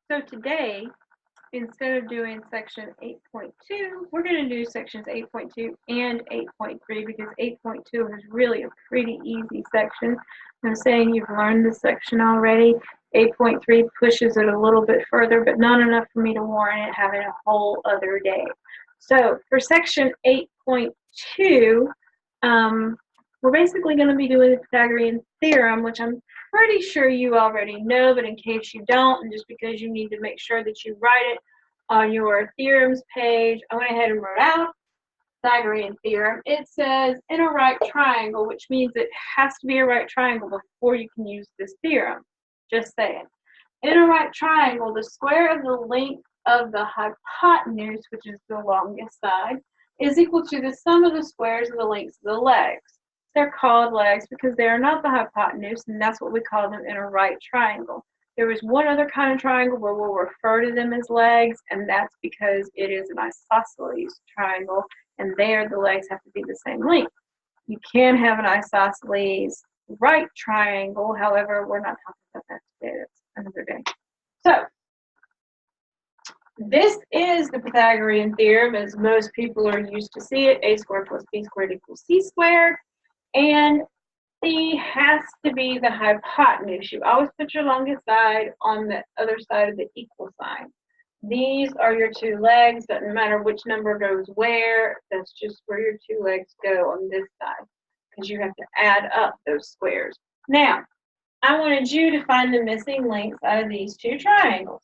So today, instead of doing section 8.2, we're going to do sections 8.2 and 8.3 because 8.2 is really a pretty easy section. I'm saying you've learned this section already. 8.3 pushes it a little bit further, but not enough for me to warrant it having a whole other day. So for section 8.2, we're basically going to be doing the Pythagorean theorem, which I'm pretty sure you already know, but in case you don't, and just because you need to make sure that you write it on your theorems page, I went ahead and wrote out Pythagorean theorem. It says in a right triangle, which means it has to be a right triangle before you can use this theorem. Just saying. In a right triangle, the square of the length of the hypotenuse, which is the longest side, is equal to the sum of the squares of the lengths of the legs. They're called legs because they are not the hypotenuse, and that's what we call them in a right triangle. There is one other kind of triangle where we'll refer to them as legs, and that's because it is an isosceles triangle, and there the legs have to be the same length. You can have an isosceles right triangle, however, we're not talking about that today. That's another day. So, this is the Pythagorean theorem as most people are used to see it. A squared plus b squared equals c squared. And C has to be the hypotenuse. You always put your longest side on the other side of the equal sign. These are your two legs. Doesn't matter which number goes where. That's just where your two legs go on this side because you have to add up those squares. Now, I wanted you to find the missing lengths out of these two triangles.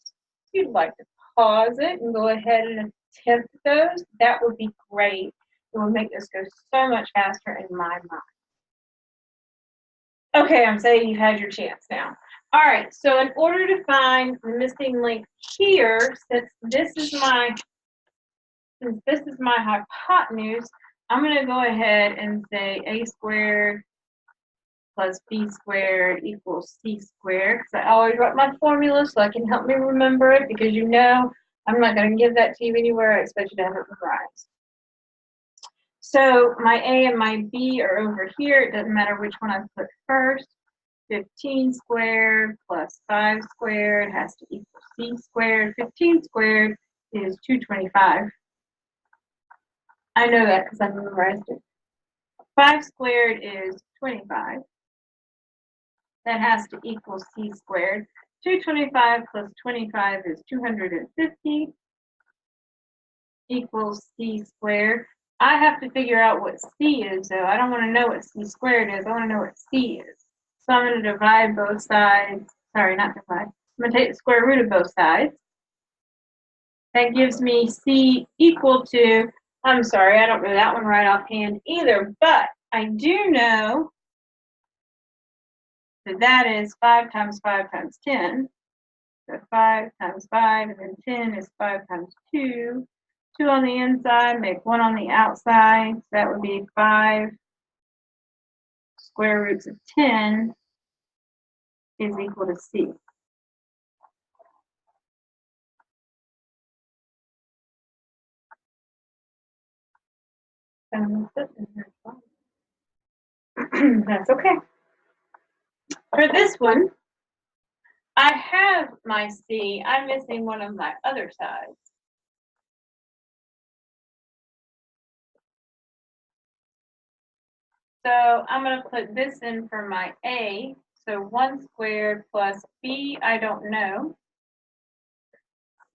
If you'd like to pause it and go ahead and attempt those, that would be great. It would make this go so much faster in my mind. Okay, I'm saying you've had your chance now. All right, so in order to find the missing length here, since this is my hypotenuse, I'm going to go ahead and say a squared plus b squared equals c squared, because I always write my formula so I can help me remember it, because you know I'm not going to give that to you anywhere. I expect you to have it memorized. So my A and my B are over here. It doesn't matter which one I put first. 15 squared plus 5 squared has to equal c squared. 15 squared is 225. I know that because I memorized it. 5 squared is 25. That has to equal c squared. 225 plus 25 is 250 equals c squared. I have to figure out what c is, though. I don't want to know what c squared is. I want to know what c is. So I'm going to divide both sides. Sorry, not divide. I'm going to take the square root of both sides. That gives me c equal to, I'm sorry, I don't know that one right offhand either, but I do know that that is 5 times 5 times 10. So 5 times 5, and then 10 is 5 times 2. 2 on the inside, make 1 on the outside. So that would be 5 square roots of 10 is equal to c. That's okay. For this one, I have my c. I'm missing one of my other sides. So I'm going to put this in for my a. So 1 squared plus b, I don't know.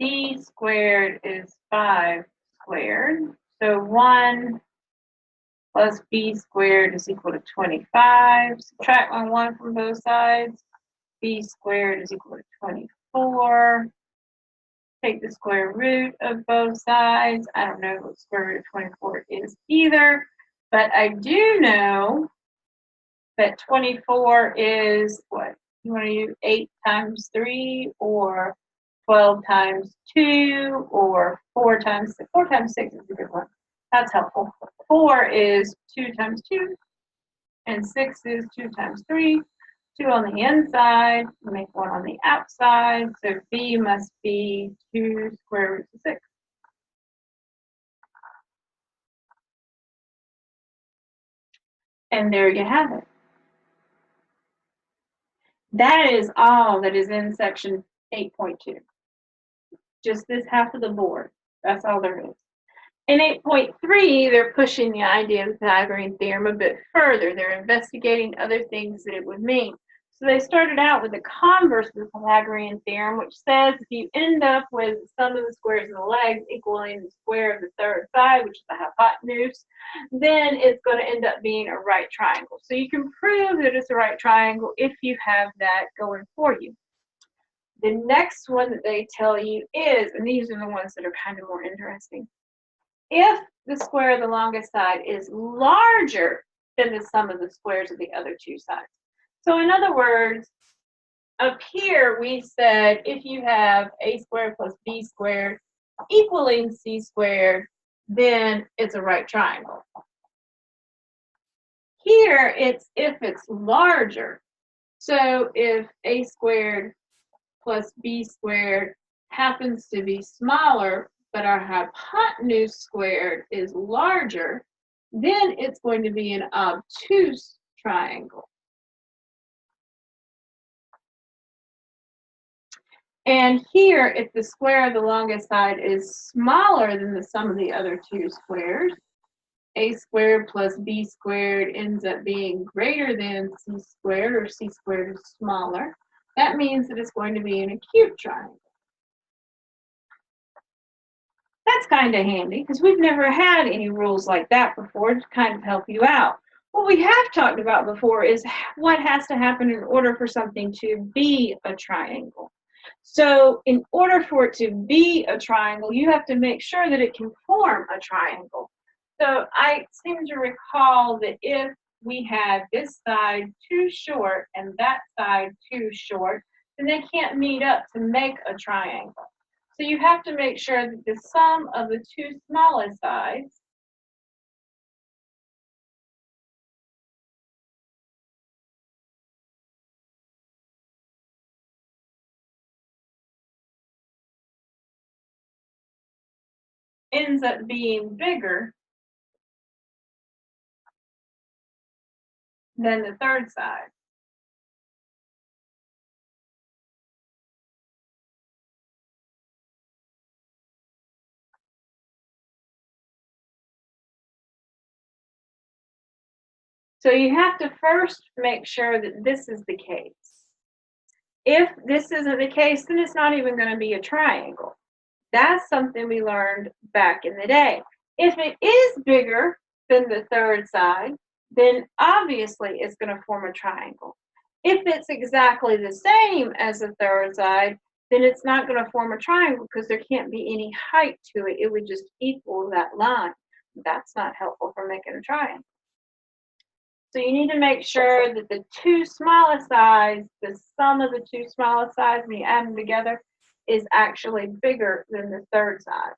C squared is 5 squared. So 1 plus b squared is equal to 25. Subtract my 1 from both sides. B squared is equal to 24. Take the square root of both sides. I don't know what square root of 24 is either, but I do know that 24 is what? You want to use 8 times 3 or 12 times 2 or 4 times 6. 4 times 6 is a good one. That's helpful. 4 is 2 times 2, and 6 is 2 times 3. 2 on the inside, make 1 on the outside, so b must be 2 square roots of 6. And there you have it. That is all that is in section 8.2. just this half of the board. That's all there is. In 8.3, they're pushing the idea of the Pythagorean theorem a bit further. They're investigating other things that it would mean. So they started out with the converse of the Pythagorean theorem, which says if you end up with the sum of the squares of the legs equaling the square of the third side, which is the hypotenuse, then it's going to end up being a right triangle. So you can prove that it's a right triangle if you have that going for you. The next one that they tell you is, and these are the ones that are kind of more interesting, if the square of the longest side is larger than the sum of the squares of the other two sides. So in other words, up here we said if you have a squared plus b squared equaling c squared, then it's a right triangle. Here it's if it's larger. So if a squared plus b squared happens to be smaller, but our hypotenuse squared is larger, then it's going to be an obtuse triangle. And here, if the square of the longest side is smaller than the sum of the other two squares, a squared plus b squared ends up being greater than c squared, or c squared is smaller. That means that it's going to be an acute triangle. That's kind of handy because we've never had any rules like that before to kind of help you out. What we have talked about before is what has to happen in order for something to be a triangle. So in order for it to be a triangle, you have to make sure that it can form a triangle. So I seem to recall that if we had this side too short and that side too short, then they can't meet up to make a triangle. So you have to make sure that the sum of the two smallest sides ends up being bigger than the third side. So you have to first make sure that this is the case. If this isn't the case, then it's not even going to be a triangle. That's something we learned back in the day. If it is bigger than the third side, then obviously it's going to form a triangle. If it's exactly the same as the third side, then it's not going to form a triangle because there can't be any height to it. It would just equal that line. That's not helpful for making a triangle. So you need to make sure that the two smallest sides, the sum of the two smallest sides, when you add them together, is actually bigger than the third side.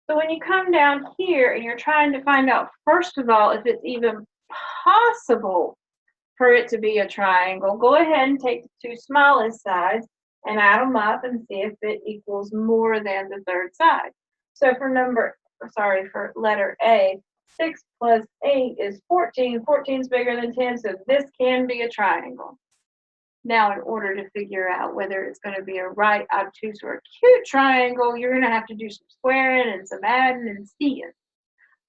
So when you come down here and you're trying to find out, first of all, if it's even possible for it to be a triangle, go ahead and take the two smallest sides and add them up and see if it equals more than the third side. So for letter A, 6 plus 8 is 14. 14 is bigger than 10, so this can be a triangle. Now, in order to figure out whether it's going to be a right, obtuse, or acute triangle, you're going to have to do some squaring and some adding and seeing.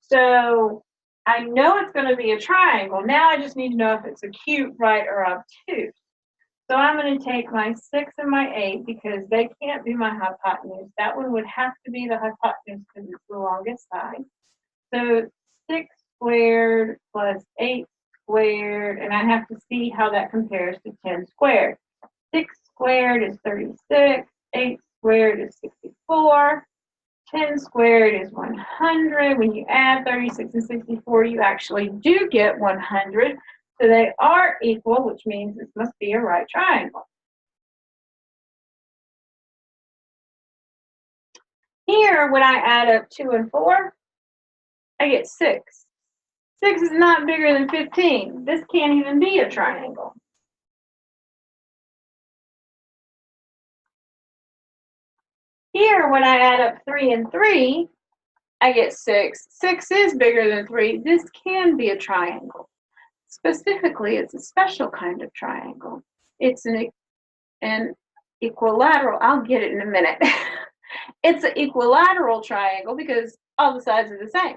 So I know it's going to be a triangle. Now I just need to know if it's acute, right, or obtuse. So I'm going to take my 6 and my 8 because they can't be my hypotenuse. That one would have to be the hypotenuse because it's the longest side. So 6 squared plus 8 squared, and I have to see how that compares to 10 squared. 6 squared is 36, 8 squared is 64, 10 squared is 100. When you add 36 and 64, you actually do get 100. So they are equal, which means this must be a right triangle. Here, when I add up 2 and 4, I get 6. 6 is not bigger than 15. This can't even be a triangle. Here, when I add up 3 and 3, I get 6. 6 is bigger than 3. This can be a triangle. Specifically, it's a special kind of triangle. It's an equilateral. I'll get it in a minute. It's an equilateral triangle because all the sides are the same.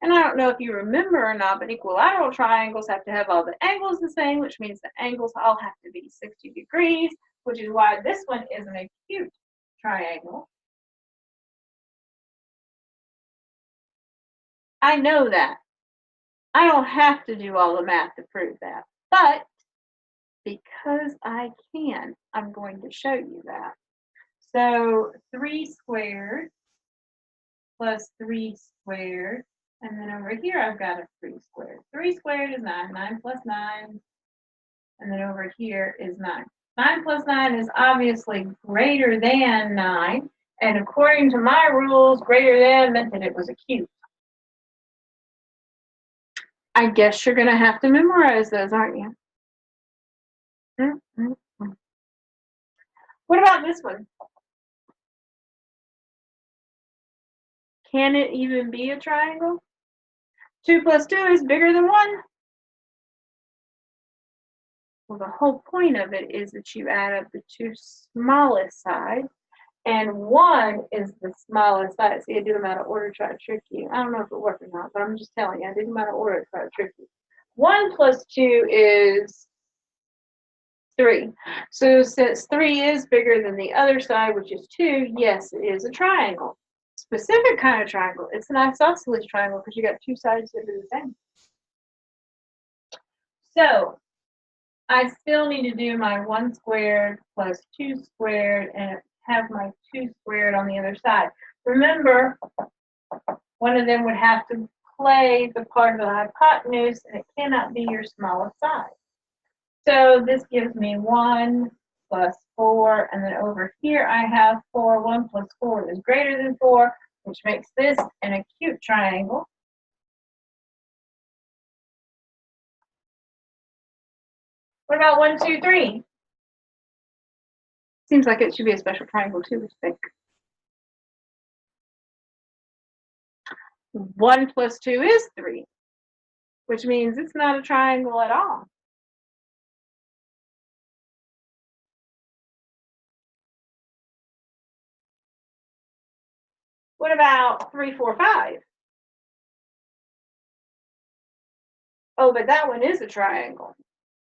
And I don't know if you remember or not, but equilateral triangles have to have all the angles the same, which means the angles all have to be 60 degrees, which is why this one is an acute triangle. I know that. I don't have to do all the math to prove that, but because I can, I'm going to show you that. So 3 squared plus 3 squared, and then over here I've got a 3 squared. 3 squared is 9, 9 plus 9, and then over here is 9. 9 plus 9 is obviously greater than 9, and according to my rules, greater than meant that it was acute. I guess you're going to have to memorize those, aren't you? What about this one? Can it even be a triangle? 2 plus 2 is bigger than 1. Well, the whole point of it is that you add up the two smallest sides, and 1 is the smallest side. See, I did them out of order to try to trick you. I don't know if it worked or not, but I'm just telling you, I did them out of order to try to trick you. 1 plus 2 is 3. So since 3 is bigger than the other side, which is 2, yes, it is a triangle. Specific kind of triangle. It's an isosceles triangle because you got two sides that are the same. So I still need to do my 1 squared plus 2 squared and have my 2 squared on the other side. Remember, one of them would have to play the part of the hypotenuse, and it cannot be your smallest side. So this gives me 1 plus 4, and then over here I have 4. 1 plus 4 is greater than 4, which makes this an acute triangle. What about 1, 2, 3? Seems like it should be a special triangle too, I think. 1 plus 2 is 3, which means it's not a triangle at all. What about 3, 4, 5? Oh, but that one is a triangle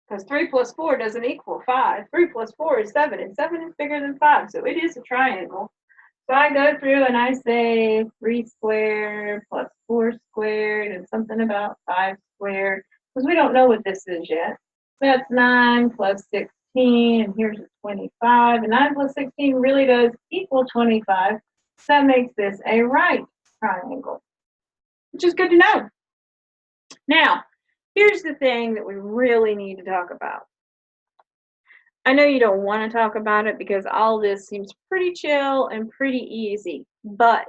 because 3 plus 4 doesn't equal 5. 3 plus 4 is 7, and 7 is bigger than 5, so it is a triangle. So I go through and I say 3 squared plus 4 squared and something about 5 squared because we don't know what this is yet. That's 9 plus 16, and here's a 25, and 9 plus 16 really does equal 25. So that makes this a right triangle, which is good to know. Now, here's the thing that we really need to talk about. I know you don't want to talk about it because all this seems pretty chill and pretty easy, but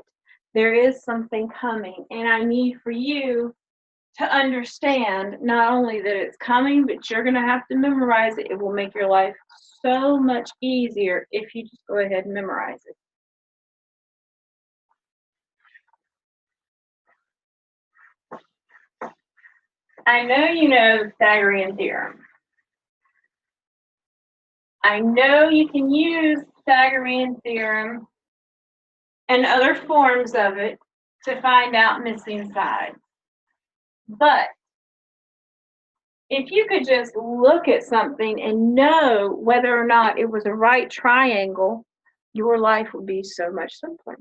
there is something coming, and I need for you to understand not only that it's coming, but you're going to have to memorize it. It will make your life so much easier if you just go ahead and memorize it. I know you know the Pythagorean theorem. I know you can use the Pythagorean theorem and other forms of it to find out missing sides. But if you could just look at something and know whether or not it was a right triangle, your life would be so much simpler.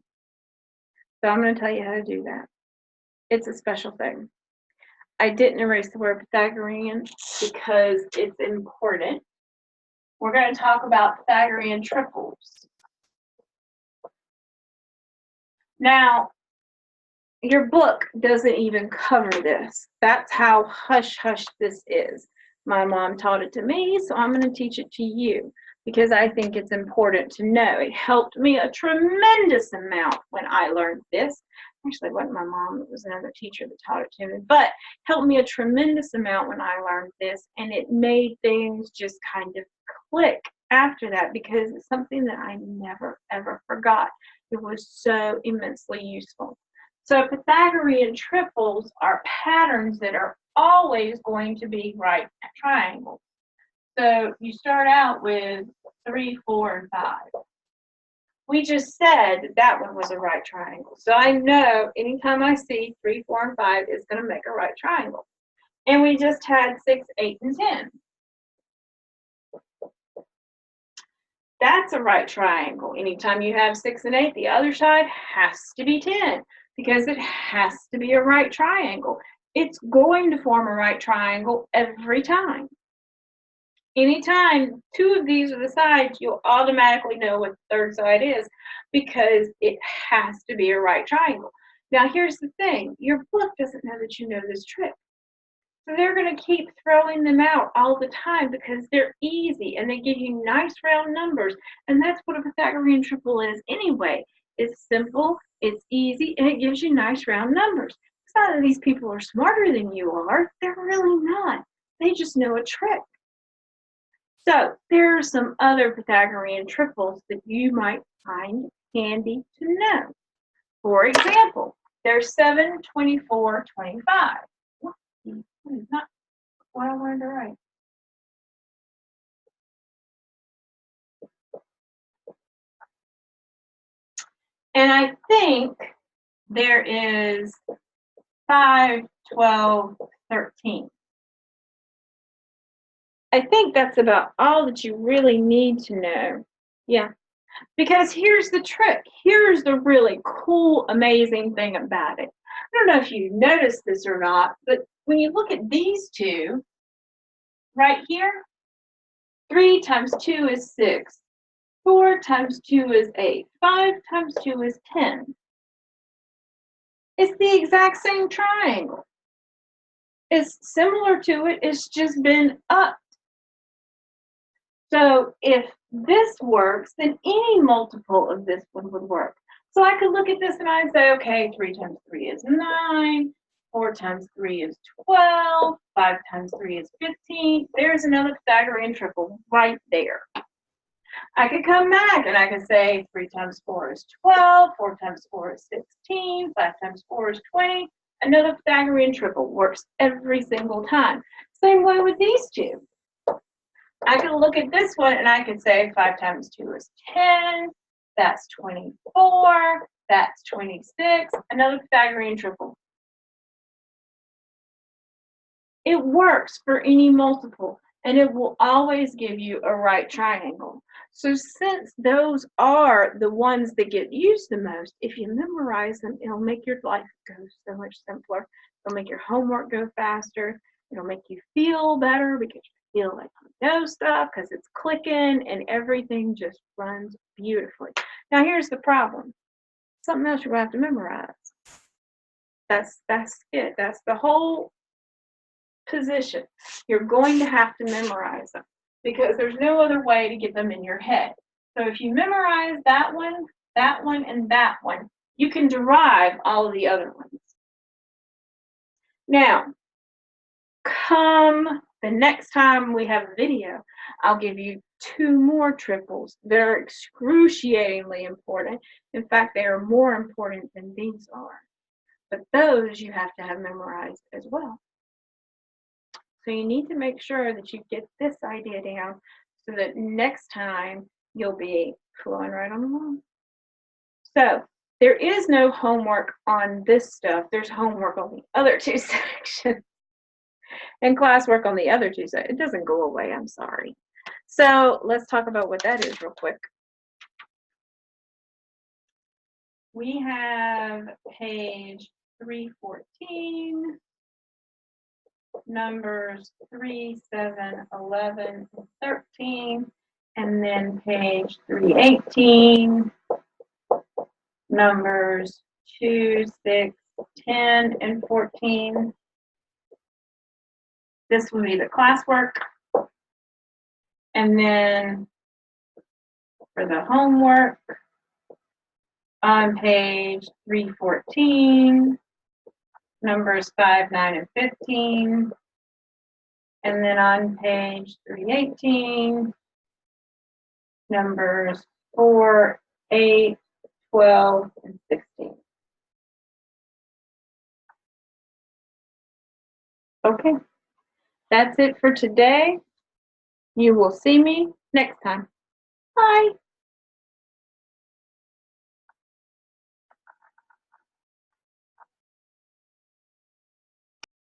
So I'm going to tell you how to do that. It's a special thing. I didn't erase the word Pythagorean because it's important. We're going to talk about Pythagorean triples. Now, your book doesn't even cover this. That's how hush-hush this is. My mom taught it to me, so I'm going to teach it to you because I think it's important to know. It helped me a tremendous amount when I learned this. Actually, it wasn't my mom, it was another teacher that taught it to me, but helped me a tremendous amount when I learned this, and it made things just kind of click after that because it's something that I never, ever forgot. It was so immensely useful. So Pythagorean triples are patterns that are always going to be right at triangles. So you start out with 3, 4, and 5. we just said that that one was a right triangle. So I know anytime I see 3, 4, and 5 is going to make a right triangle. And we just had 6, 8, and 10. That's a right triangle. Anytime you have 6 and 8, the other side has to be 10 because it has to be a right triangle. It's going to form a right triangle every time. Anytime 2 of these are the sides, you'll automatically know what the third side is because it has to be a right triangle. Now here's the thing, your book doesn't know that you know this trick. So they're going to keep throwing them out all the time because they're easy and they give you nice round numbers. And that's what a Pythagorean triple is anyway. It's simple, it's easy, and it gives you nice round numbers. It's not that these people are smarter than you are. They're really not. They just know a trick. So there are some other Pythagorean triples that you might find handy to know. For example, there's 7, 24, 25. Not what I wanted to write. And I think there is 5, 12, 13. I think that's about all that you really need to know. Yeah, because here's the trick. Here's the really cool, amazing thing about it. I don't know if you noticed this or not, but when you look at these two, right here, 3 times 2 is 6. 4 times 2 is 8. 5 times 2 is 10. It's the exact same triangle. It's similar to it, it's just been upped. So if this works, then any multiple of this one would work. So I could look at this and I'd say, okay, 3 times 3 is 9, 4 times 3 is 12, 5 times 3 is 15. There's another Pythagorean triple right there. I could come back and I could say 3 times 4 is 12, 4 times 4 is 16, 5 times 4 is 20. Another Pythagorean triple works every single time. Same way with these two. I could look at this one and I could say 5 times 2 is 10, that's 24, that's 26, another Pythagorean triple. It works for any multiple and it will always give you a right triangle. So since those are the ones that get used the most, if you memorize them, it'll make your life go so much simpler. It'll make your homework go faster. It'll make you feel better because you feel like you know stuff because it's clicking and everything just runs beautifully. Now here's the problem. Something else you're going to have to memorize. That's it. That's the whole position. You're going to have to memorize them because there's no other way to get them in your head. So if you memorize that one, and that one, you can derive all of the other ones. Now, come the next time we have a video, I'll give you 2 more triples that are excruciatingly important. In fact, they are more important than these are. But those you have to have memorized as well. So you need to make sure that you get this idea down so that next time you'll be flowing right on along. So there is no homework on this stuff. There's homework on the other 2 sections and classwork on the other 2 sections. It doesn't go away, I'm sorry. So let's talk about what that is real quick. We have page 314. Numbers 3, 7, 11, and 13, and then page 318, numbers 2, 6, 10, and 14. This will be the classwork. And then for the homework, on page 314, numbers 5, 9, and 15. And then on page 318, numbers 4, 8, 12, and 16. Okay, that's it for today. You will see me next time. Bye.